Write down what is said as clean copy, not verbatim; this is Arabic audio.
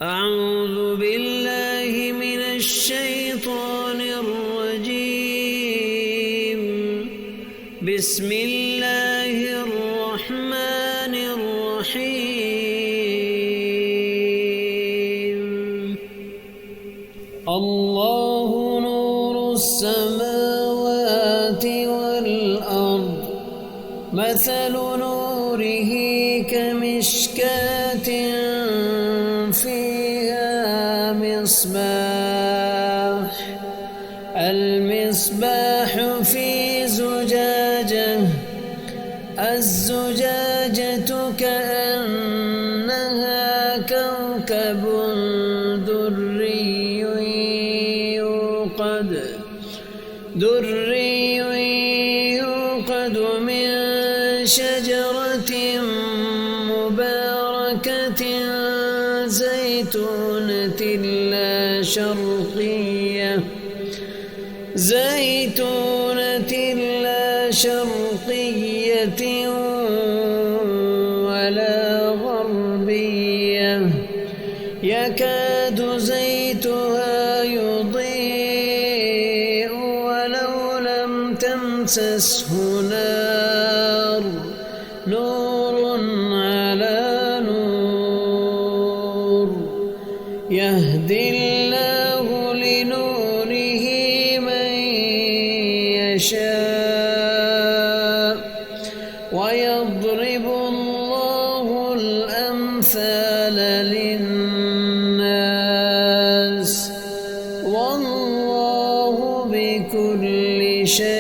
أعوذ بالله من الشيطان الرجيم. بسم الله الرحمن الرحيم. الله نور السماوات والأرض، مثل نوره كمشكاة فيها مصباح، المصباح في زجاجة، الزجاجة كأنها كوكب دري يوقد من شجرة مباركة زيتونة لا شرقية ولا غربية، يكاد زيتها يضيء ولو لم تمسسه نار، نور على نور، يهدي الله لنوره من يشاء، ويضرب الله الأمثال للناس، والله بكل شيء